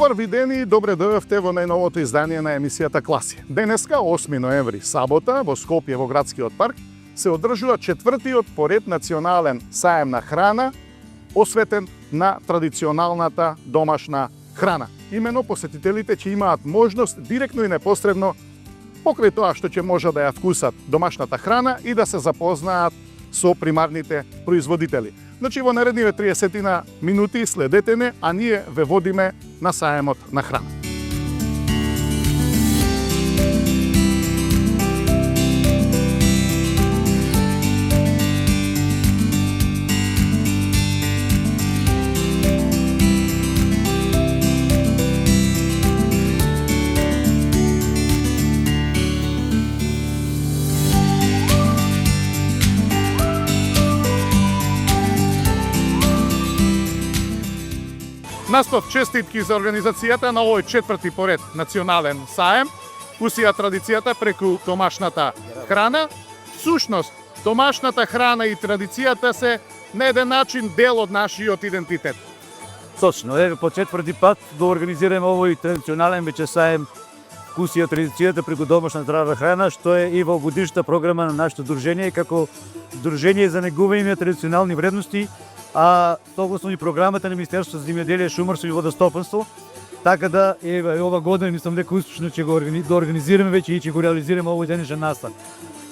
Добар ден и добре дојдовте во најновото издание на емисијата Класи. Денеска, 8 ноември, сабота, во Скопје во градскиот парк, се одржува 4-тиот поред национален саем на храна, осветен на традиционалната домашна храна. Имено посетителите ќе имаат можност директно и непосредно покрај тоа што ќе може да ја вкусат домашната храна и да се запознаат со примарните производители. Значи во наредниве 30 минути следете не, а ние ве водиме на саемот на храна. Настов честитки за организацијата на овој 4-ти поред национален саем, усија традицијата преку домашната храна. Всушност, домашната храна и традицијата се на еден начин дел од нашиот идентитет. Точно, еве по 4-ти пат го организираме овој традиционален веќе саем усија традицијата преку домашна здрава храна, што е и во годишната програма на нашето дружение како дружение за негување на традиционални вредности, а согласно и програмата на Министерството за земјоделие, шумарство и водостопанство, така да еве ова година мислам дека успешно ќе го организираме веќе и ќе го реализираме овој денешен настан.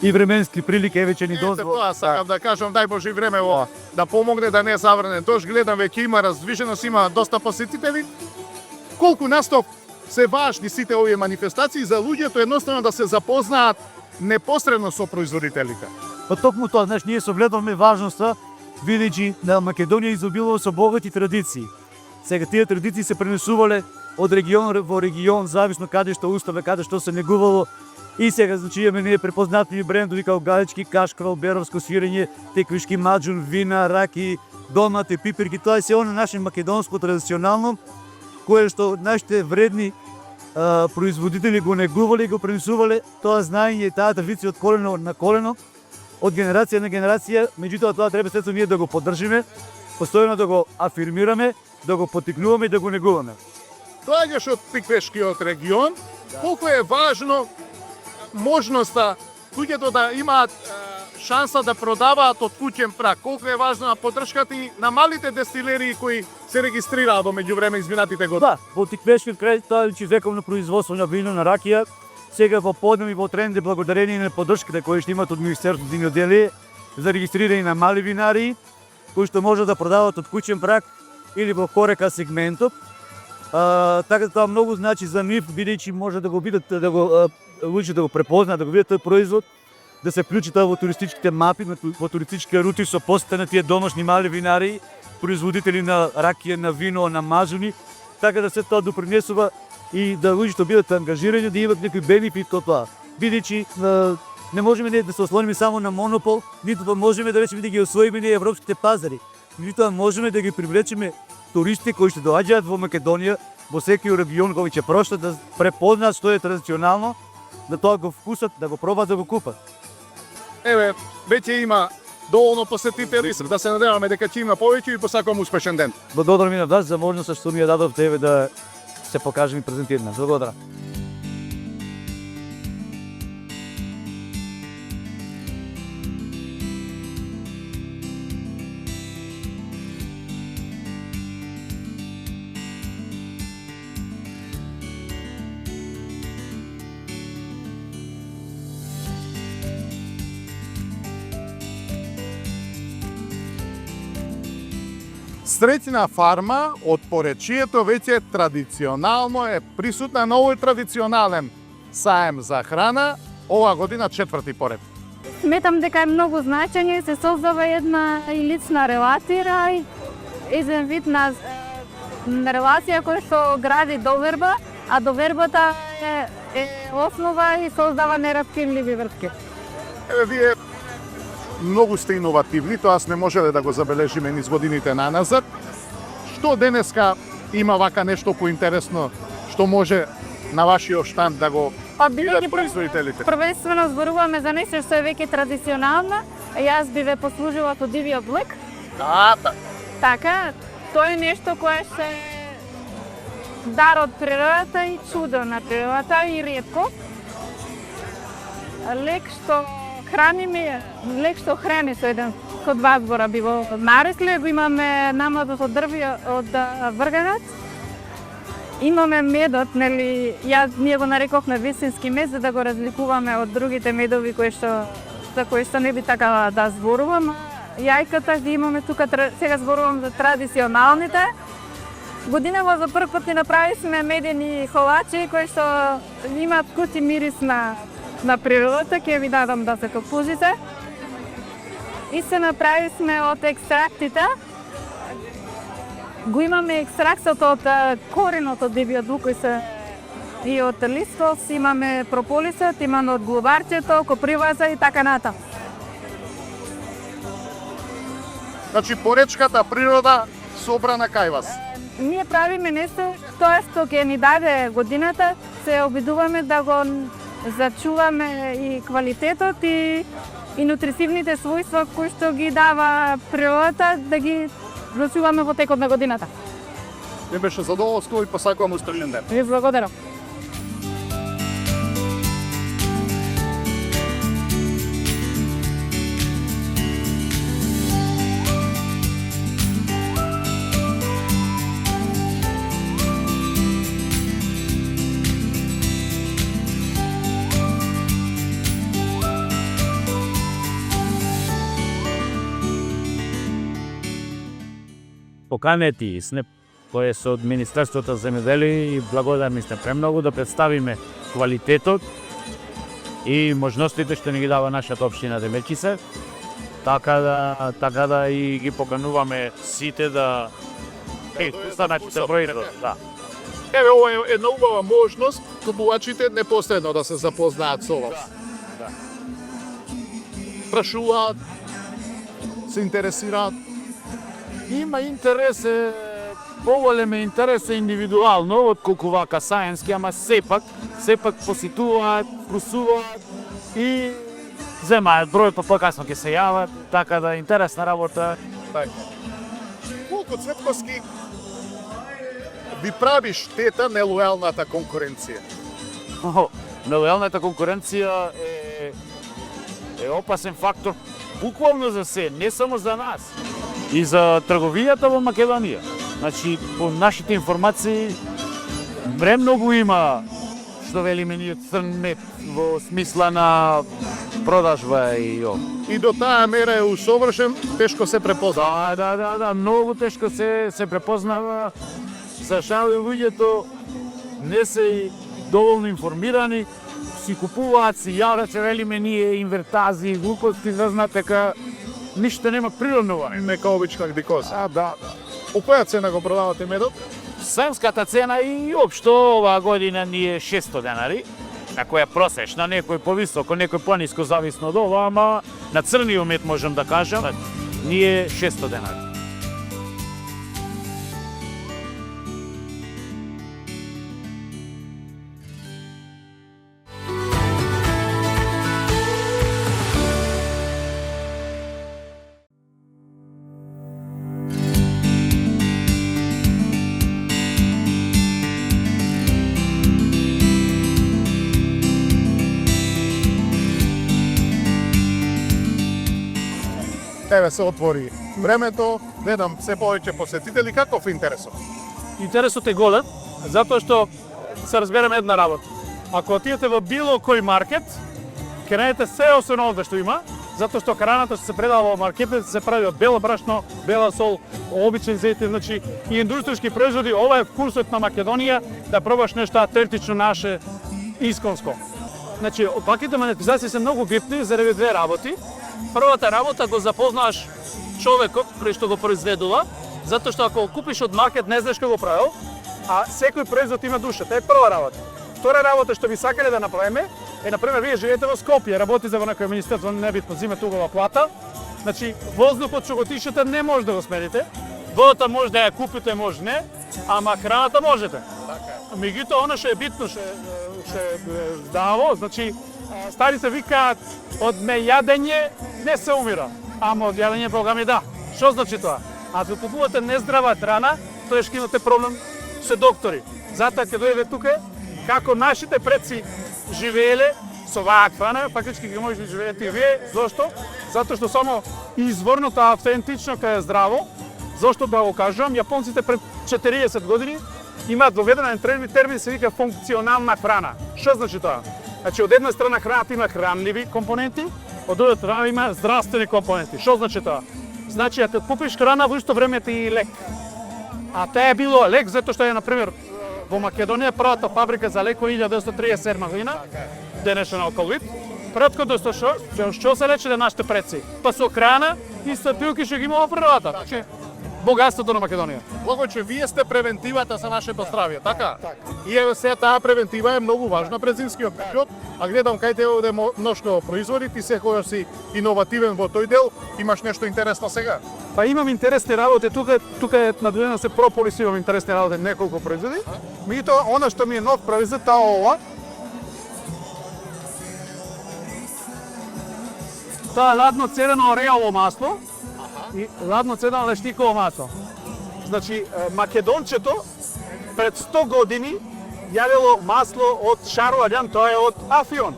И временски прилики веќе ни дозвола. Тоа сакам да кажам, дај Боже и време да помогне да не заврне. Тош гледам веќе има раздвиженост, има доста посетители. Колку настап се важни сите овие манифестации за луѓето едноставно да се запознаат непосредно со производителите. Па токму тоа, знаеш, ние согледавме важноста видејќи на Македонија изобилува со богати традиции. Сега тие традиции се пренесувале од регион во регион, зависно каде што уставе, каде што се негувало. И сега, значи, имаме ние препознатливи брендови како галечки, кашкавал, беровско сирење, теквишки маџун, вина, раки, домати, пиперки. Тоа е се оно наше македонско традиционално, кое што нашите вредни производители го негувале и го пренесувале тоа знаење и таа традиција од колено на колено, од генерација на генерација. Меѓутоа тоа треба сето ние да го поддржиме, постојано да го афирмираме, да го поттикнуваме и да го негуваме. Доаѓаш од Тиквешкиот регион, колку е важно можноста луѓето да имаат шанса да продаваат од куќен праг, колку е важна поддршката и на малите дестилерии кои се регистрираа во меѓувреме изминатите години. Да, во Тиквешкиот крај тоа е вековно производство на вино, на ракија. Сега во поднем и во тренд е благодарение на поддршката која што имат од Министерството за земјоделие за регистрирање на мали винарии кои што може да продаваат од куќен праг или во хорека сегментот. Така тоа многу значи за нив, бидејќи може да го видат, да го луѓе да го препознаат, да го видат тој производ, да се вклучи тоа во туристичките мапи, во туристички рути со посета на тие домашни мали винарии, производители на ракија, на вино, на мажуни, така да се тоа допринесува и да луѓето бидат ангажирани, да имат некој бенефит од тоа. Бидејќи не можеме да се ослониме само на монопол, ниту да можеме да речеме да ги освоиме ние европските пазари. Меѓутоа можеме да ги привлечеме туристи кои ќе доаѓаат во Македонија, во секој регион кој ќе прошат да препознаат што е традиционално, да тоа го вкусат, да го пробаат, да го купат. Еве, веќе има доволно посетители, да се надеваме дека ќе има повеќе и посакувам успешен ден. Благодарам и на вас за можноста што ми ја дадовте еве да се покажем и презентираме. Благодарам. Среќна фарма од поречието веќе традиционално е присутна на овој традиционален саем за храна, ова година 4-ти поред. Сметам дека е многу значање, се создава една и лична релација, еден вид на релација која што гради доверба, а довербата е основа и создава нераскинливи врски. Еве, вие многу сте иновативни, тоа не можеле да го забележиме низ годините наназад. Што денеска има вака нешто поинтересно што може на вашиот штанд да го видат производителите? Првенствено зборуваме за нешто што е веќе традиционално. Јас би ве послужила со дивиот блек. Да, Така, тоа е нешто кое се дар од природата и чудо на природата и ретко. Лек што храни со еден со два збора би го нарекле, го имаме намазот од дрвје од вргагац. Имаме медот, нели, ние го нарекохме висински мед за да го разликуваме од другите медови за кои што не би така да зборувам. Јајката ги имаме тука, сега зборувам за традиционалните. Годинава за прв пат ни направивме медени холачи кои што имаат вкус и мирис на природата, ќе ви дадам да се покушите. И се направивме од екстрактите. Го имаме екстрактот од коренот од дебиот лук и од листос, имаме прополисот, имаме од глобарчето, коприваза и така натаму. Значи поречката природа собрана кај вас. Ние правиме нешто тоа што ќе ни даде годината, се обидуваме да го зачуваме и квалитетот и нутритивните својства кои што ги дава природата, да ги зачуваме во текот на годината. Не беше задоволство и посакувам успешен ден. Ви благодарам. Поканети сме кои се од Министерството за земјоделие и благодарни сме премногу да представиме квалитетот и можностите што ни ги дава нашата општина Демерчице, така да и ги покануваме сите да значи се бројат, да. Еве, ова е една убава можност купувачите непосредно да се запознаат со вас. Да. Прашуваат, се интересираат. Има интерес, поголем интерес индивидуално, отколку вака саенски, ама сепак посетуваат, вкусуваат и земаат број, па покасно ќе се јават, така да интересна работа. Така. Колку Цветковски ви прави штета нелојалната конкуренција? Нелојалната конкуренција е опасен фактор буквално за се, не само за нас, и за трговијата во Македонија. Значи, по нашите информации, премногу има, што велиме ние, црн мед во смисла на продажба и ова. И до таа мера е усовршен, тешко се препознава. Да, многу тешко се препознава. За жал, луѓето не се доволно информирани, си купуваат, си јават, се велиме ние инвертази, глупости, да знаат дека ништо нема природно во. Нека обична гликоза. Да. По која цена го продавате медот? Семската цена и општо оваа година ни е 600 денари, на која просечна, некој повисоко, некој пониско, зависно од ова, ама на црниот мед можам да кажам, ни е 600 денари. Еве се отвори времето, гледам се повеќе посетители, каков интересот? Интересот е голем, затоа што се разбереме една работа. Ако отидете во било кој маркет, ќе најдете се освен ова што има, затоа што храната што се предава во маркетот се прави од бело брашно, бела сол, обичен зејтин, значи и индустријски производи. Ова е вкусот на Македонија, да пробаш нешто автентично наше, исконско. Значи, ваквите монетизации се многу битни заради две работи. Првата работа го запознаш човекот кој што го произведува, затоа што ако купиш од маркет не знаеш кој го правил, а секој производ има душа. Тоа е прва работа. Втора работа што би сакале да направиме е, например, вие живеете во Скопје, работите во некој министерство, небитно, зимете угова плата. Значи, воздухот што го тишете не може да го смените. Водата може да ја купите, може не, ама храната можете. Меѓутоа, она што е битно, што здаво, значи, стари се викаат од нејадење не се умира, ама од јадење Бога ми да. Што значи тоа? Ако купувате нездрава храна, тоа ќе имате проблем со доктори. Затоа ќе дојде тука како нашите предци живееле со оваа храна, фактички ги можете да живеете и вие. Зошто? Затоа што само изворното, автентично, кај е здраво. Зошто да го кажам, јапонците пред 40 години имаат доведен термин се вика функционална храна. Што значи тоа? Значи од една страна храната има хранливи компоненти, од друга страна има здравствени компоненти. Што значи тоа? Значи ако купиш храна во исто време ти и лек. А тоа е било лек затоа што е на пример во Македонија првата фабрика за лекови 1937 година, денешен алкоголит. Претходно што се рече нашите предци? Па со храна и со пилки што ги имало природата. Значи богатството на Македонија. Благоче, вие сте превентивата за нашето здравје, така? И еве се таа превентива е многу важна пред зимскиот период, а гледам кај тебе овде мношто производи, ти секојаш си иновативен во тој дел, имаш нешто интересно сега? Па имам интересни работи, тука е надведено се прополис, имам интересни работи, неколку производи. Меѓутоа, она што ми е нов производ, таа ова. Тоа е ладно цедено ореово масло и ладно цедено лешниково масло. Значи, македончето пред 100 години јавило масло од шароаѓан, тоа е од Афион.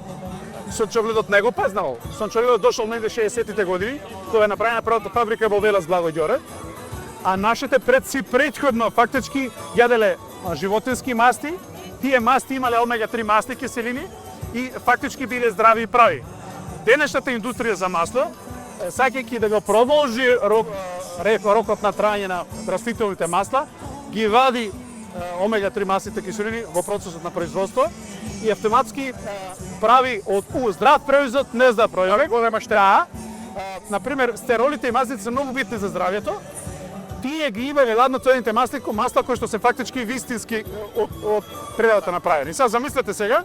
Сончогледот не го познавал. Сончогледот дошол негде 60-тите години, кога е направена првата фабрика во Велес Благој Ѓоре. А нашите предци претходно фактички јаделе животински масти, тие масти имале омега-3 масни киселини и фактички биле здрави и прави. Денешната индустрија за масло, сакајќи да го продолжи рокот на траење на растителните масла, ги вади омега-3 масните киселини во процесот на производство и автоматски прави од здрав производ нездрав производ. Голема штета. Например, стеролите и масните се многу битни за здравјето. Тие ги имале ладноцедените масла кои што се фактички вистински од природата направени. Сега замислете сега,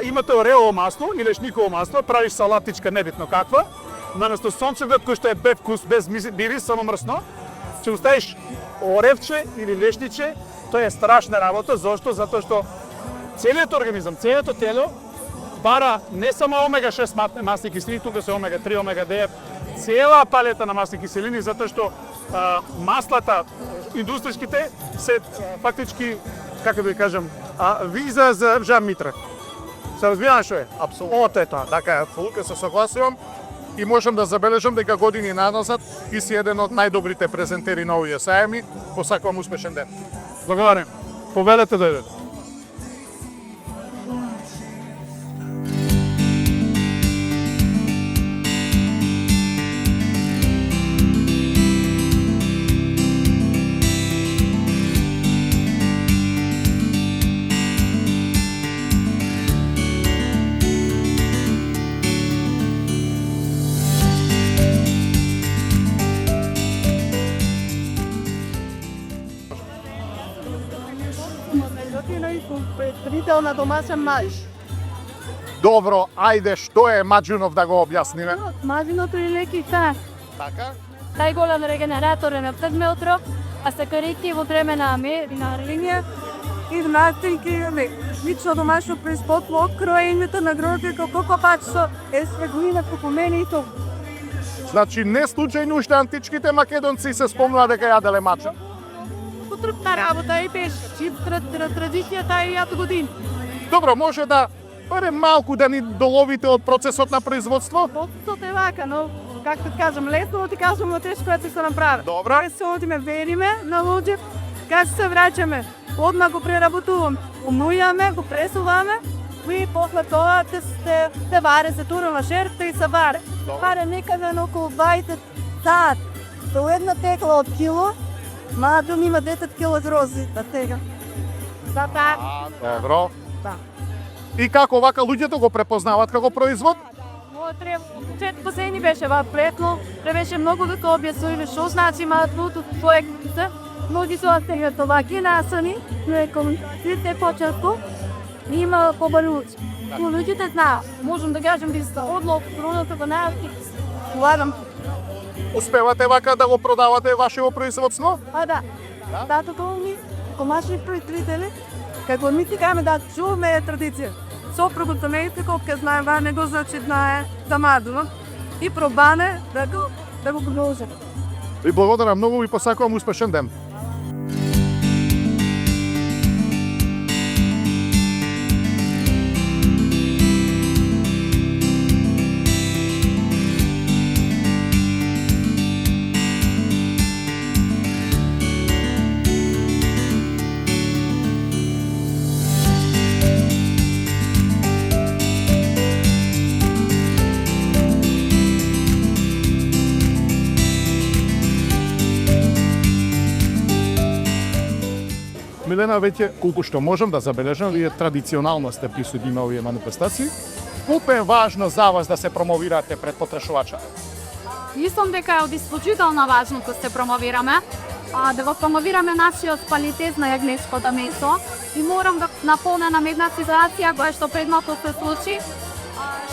имате ореово масло или лешниково масло, правиш салатичка небитно каква, наместо сонцевиот кој што е без вкус, без мирис, само мрсно, ќе оставиш оревче или лешниче, тоа е страшна работа. Зошто? Затоа што целиот организам, целото тело бара не само омега-6 масни киселини, тука се омега-3, омега-9, цела палета на масни киселини, затоа што маслата индустријските се фактички, како да ви кажам, виза за Жан Митра. Се разбира што е? Апсолутно. Ото е тоа. Така, апсолутно се согласувам и можам да забележам дека години назад и си еден од најдобрите презентери на овие сајми. Посакувам успешен ден. Благодарам. Повелете да идете. Представител на домашен маж. Добро, ајде, што е маџунов да го објасниме? Мазиното и леки та. Така? Тај голем регенератор е на предметро, а се коректи во време на линија И настинки лично домашно производство, кроењето на грозде како копачсо, естрагуина, кукумени и тоа. Значи, не случајно уште античките македонци се спомнува дека јаделе мачун. Потрпна работа и беше, традицијата е јато години. Добро, може да барем малку да ни доловите од процесот на производство? Процесот е вака, но, както кажам, лесно ти кажам на тешко да се направи. Добро. Се одиме, вериме на луѓе, кога се враќаме, одма го преработуваме, умујаме, го пресуваме, и после тоа се варе, се турува шерпта и се варе. Варе некаде на околу 20 сат. До една текла од кило, маđun има 10 кило грози на тега. Затоа Добро. Да. И како вака луѓето го препознават како производ? последни беше ваплетно, требаше многу да се објаснуваме што значи маđuното проектите. Многи се остајат оваки насани, но е комуникацијата почетко има побарувачи. Но луѓето знаат, можам да кажам би се одло природата во навики. Влагам. Успевате вака да го продавате вашето производство? А да, татото ми, комашни производители, како ми ти кажеме да чуваме традиција. Сопругот ме колку знаева, не го значи знае за маđuно и пробане да го продолжи. Ви благодарам многу и посакувам успешен ден. Милена, веќе колку што можам да забележам, вие традиционално сте присутни на овие манифестации. Колку е важно за вас да се промовирате пред потрошувачите? Мислам дека е од исклучителна важност да се промовираме, да го промовираме нашиот квалитет на јагнешкото месо. И морам да наполнам една ситуација која што предмато се случи.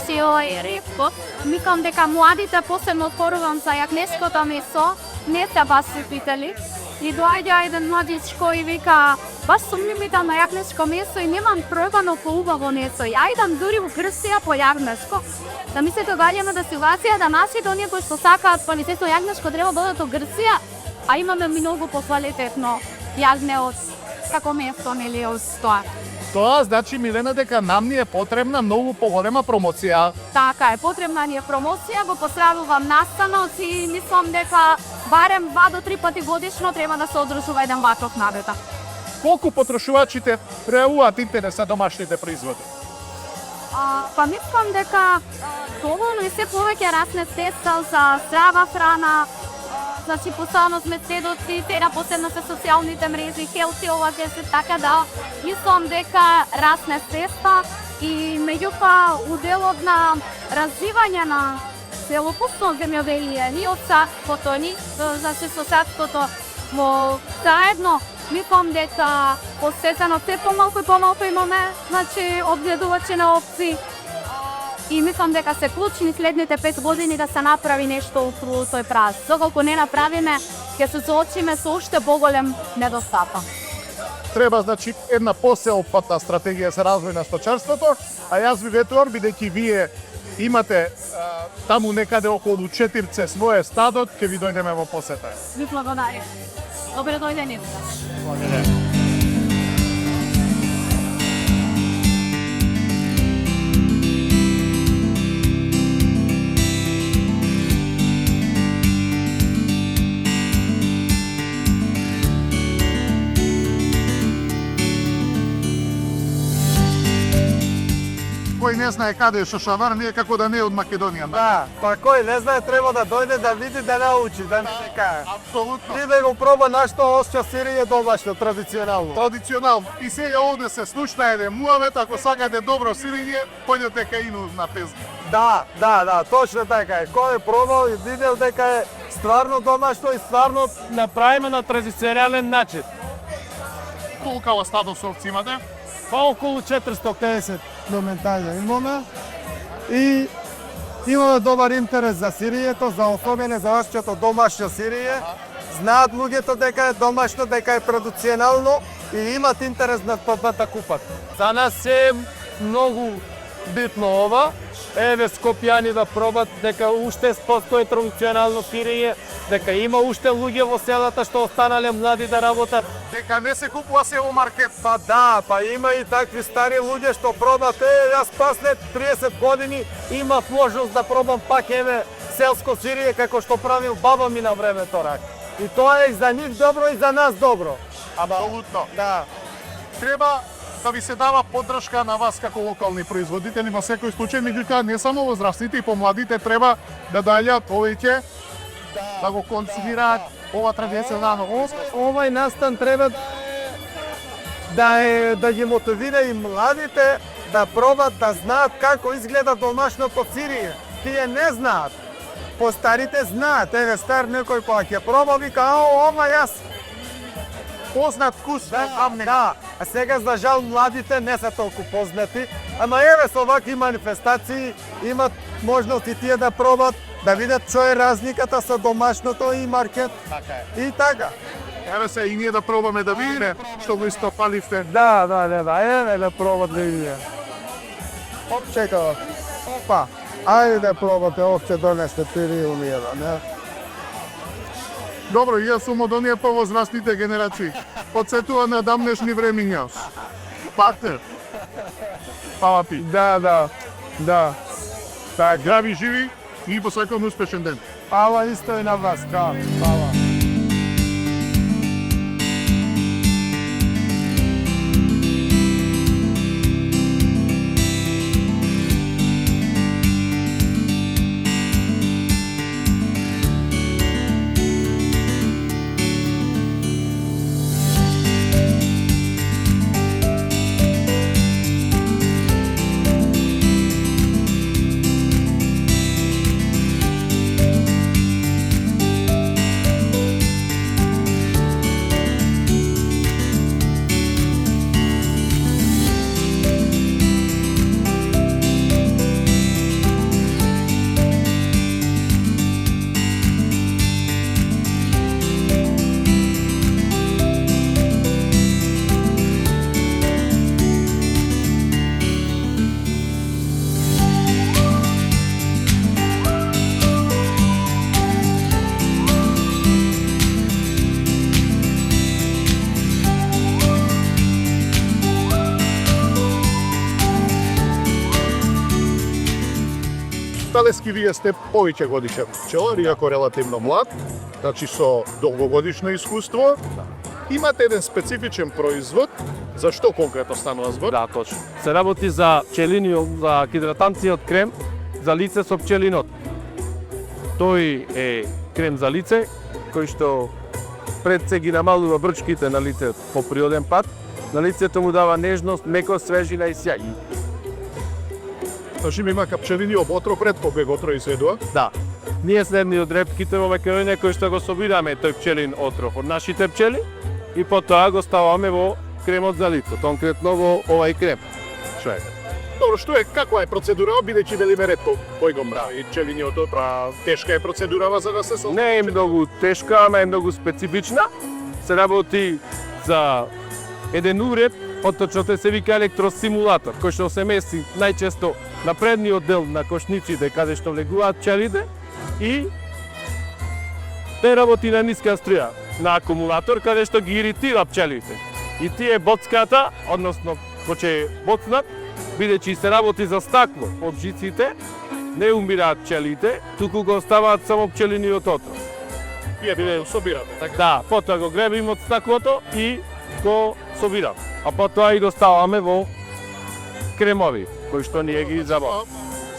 Што е ретко. Мислам дека младите, посебно отворувам за јагнешкото месо, не се баш се питали. И доаѓа еден младич кој вика, баш сум љубител на јагнешко месо и немам пробано поубаво месо. Ја идам дури у Грција по јагнешко. Да ми се догаѓаме да ситуација да нашите оние кои што сакаат квалитетно јагнешко треба да одат у Грција, а имаме многу поквалитетно јагне од како место, нели, од тоа. Тоа значи, Милена, дека нам ни е потребна многу поголема промоција. Така е, потребна ни е промоција, го поздравувам настанот и мислам дека барем 2 до 3 пати годишно треба да се одржува еден ваков надета. Колку потрошувачите пројавуваат интерес за домашните производи? Па мислам дека доволно и се повеќе расне свеста за здрава храна. Значи, постојано сме сведоци, сега посебно се социјалните мрежи, хелти ова ке се, така да мислам дека расне свеста и меѓутоа уделот на развивање на целокупно земјоделие и од садството ни, значи со садството во заедно, мислам дека постепено се помалку имаме, значи одгледувачи на опции. И мислам дека се клучни следните 5 години да се направи нешто околу тој праз. Доколку не направиме, ќе се соочиме со уште поголем недостаток. Треба, значи, една посеопфатна стратегија за развој на сточарството, а јас ви ветувам, бидејќи вие имате таму некаде околу 4 своје стадот, ќе ви дојдеме во посета. Ви благодарам. Добре дојдени. Кој не знае каде е Шошавар, не е како да не е од Македонија. Да, па кој не знае треба да дојде да види, да научи, да не се кае. Апсолутно. И да го проба нашето осча сирење домашно, традиционално. Традиционално. И сега овде се слушна еден муавет, ако сакате добро сирење, појдете кај Ину на Пезна. Да, точно така е. Кој е пробал и видел дека е стварно домашно и стварно Направиме на традиционален начин. Колкава стадо со овци имате? па околу 450 моментално имаме. И имаме добар интерес за сирењето, за особено за осчето домашно сирење. Знаат луѓето дека е домашно, дека е традиционално и имат интерес на тоа да купат. За нас е многу битно ова. Еве скопјани да пробат дека уште постои традиционално сирење, дека има уште луѓе во селата што останале млади да работат. Дека не се купува се во маркет. Па да, па има и такви стари луѓе што пробат, јас после 30 години имав можност да пробам пак еве селско сирење како што правил баба ми на времето рак. И тоа е и за нив добро и за нас добро. Абсолютно. Да. Треба да ви се дава поддршка на вас како локални производители во секој случај, меѓутоа не само возрастните и помладите треба да дајат повеќе да го консумираат ова традиционално. Овај настан треба да ги мотивира и младите да пробат да знаат како изгледа домашното сирење. Тие не знаат. Постарите знаат, еве стар некој па ќе проба вика, ова јас Познат вкус, да, а сега за жал младите не се толку познати, ама еве со вакви манифестации имат можност и тие да пробат, да видат што е разликата со домашното и маркет. Така е. И така. Еве се и ние да пробаме да видиме што го истопаливте. Да, еве да пробат да видиме. Оп, чекава. Опа, ајде да пробате, овче донесте пириумија, не? Добро, јас сум од оние повозрастните генерации. Подсетува на дамнешни времиња. Партнер. Фала ти. Да. Так, здрави, живи и посакувам успешен ден. Фала исто и на вас, да. Фала. Талески, вие сте повеќе годишен пчелар, иако релативно млад, значи со долгогодишно искуство. Имате еден специфичен производ, за што конкретно станува збор? Да, точно. Се работи за пчелиниот, за хидратанцијот крем за лице со пчелинот. Тој е крем за лице, кој што пред се ги намалува брчките на лице по природен пат. На лицето му дава нежност, мекост, свежина и сјај. Значи има пчелиниот отров, ретко бе го произведува. Да. Ние следни од репките во Македонија кои што го собираме тој пчелин отров од нашите пчели и потоа го ставаме во кремот за лице, конкретно во овај крем. Што е? Добро, што е, каква е процедура, бидејќи велиме ретко кој го прави пчелиниот отров? Тешка е процедурава за да се создава? Не е многу тешка, ама е многу специфична. Се работи за еден уред, поточно се вика електросимулатор, кој што се меси најчесто на предниот дел на кошниците каде што влегуваат пчелите и те работи на ниска струја, на акумулатор каде што ги иритира пчелите. И тие боцката, односно поче боцнат, бидејќи се работи за стакло од жиците, не умираат пчелите, туку го оставаат само пчелиниот отров. Вие биле собирате, така? Да, потоа го гребиме од стаклото и го собирам. А потоа и го ставаме во кремови, кои што ние ги забаваме.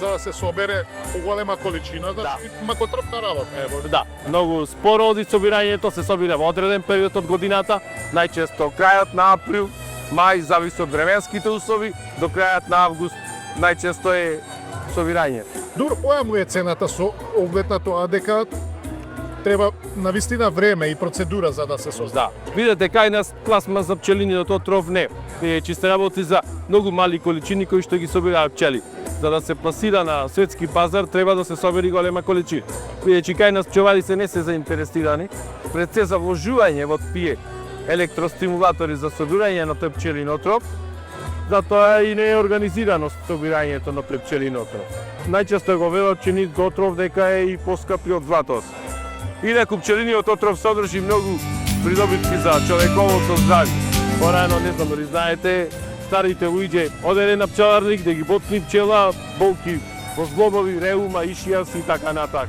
За да се собере поголема количина, значи макотрпна работа. Ево. Да, многу споро оди собирањето, се собира во одреден период од годината, најчесто крајот на април, мај, зависи од временските услови, до крајот на август најчесто е собирање. Дур, која му е цената со оглед на тоа дека треба навистина време и процедура за да се создава? Да. Видете кај нас пласма за пчелиниот отров не. Че се работи за многу мали количини кои што ги собираат пчели. За да се пласира на светски пазар треба да се собери голема количина. Бидејќи кај нас пчеларите не се заинтересирани, пред се за вложување во тие електростимулатори за собирање на тој пчелин отров, затоа и не е организирано собирањето на тој пчелин отров. Најчесто го велат пчелиниот отров дека е и поскапи од златост. Инаку пчелиниот отров содржи многу придобитки за човековото здравје. Порано, не знам дали знаете, старите луѓе одене на пчеларник да ги ботни пчела, болки во зглобови, реума, ишијас и така натака.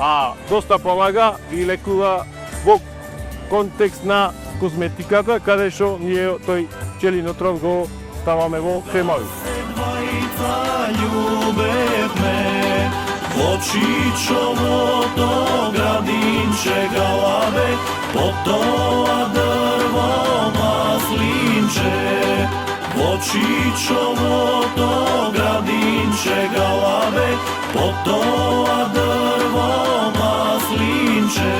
А доста помага и лекува во контекст на козметиката, каде што ние тој пчелин отров го ставаме во кремови. Очичовото градинче галабе, потоа дрво маслинче. Очичовото градинче галабе, потоа дрво маслинче.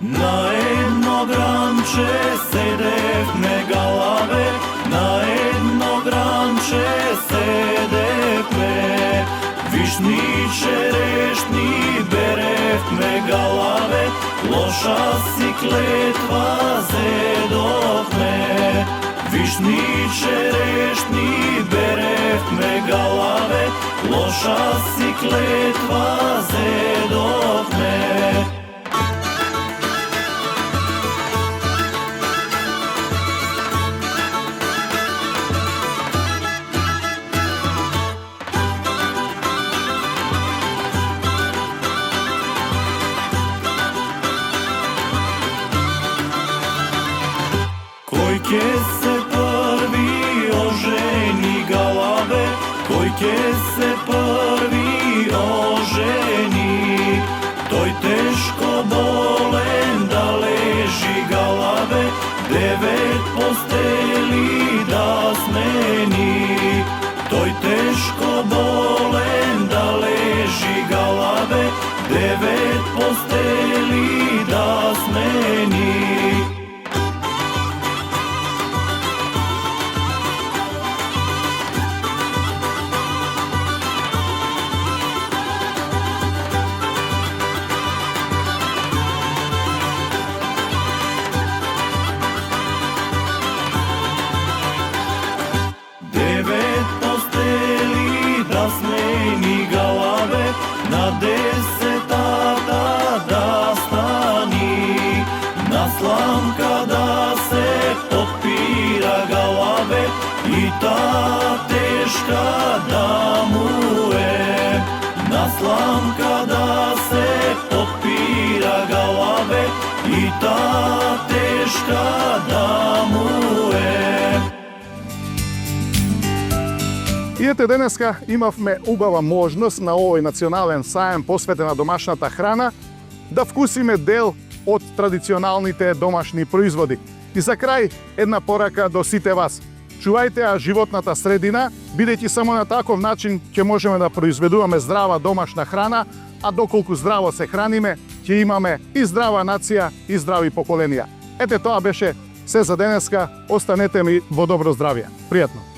На едно гранче седевме галабе, на едно гранче седевме. Вишни черешни беревме галабе, лоша си клетва зедовме. Вишни черешни беревме галабе, лоша си клетва зедовме. Кој ќе се први ожени галабе, кој ќе се први ожени, тој тешко болен да лежи галабе, 9 постели да смени. Тој тешко болен да лежи галабе, 9 постели да смени. kada se potpira galave i ta teška da mu je. Na slam kada se potpira galave i ta teška da mu je. И ете денеска имавме убава можност на овој национален саем посветен на домашната храна да вкусиме дел од традиционалните домашни производи. И за крај една порака до сите вас. Чувајте ја животната средина, бидејќи само на таков начин ќе можеме да произведуваме здрава домашна храна, а доколку здраво се храниме, ќе имаме и здрава нација и здрави поколенија. Ете тоа беше се за денеска. Останете ми во добро здравје. Пријатно.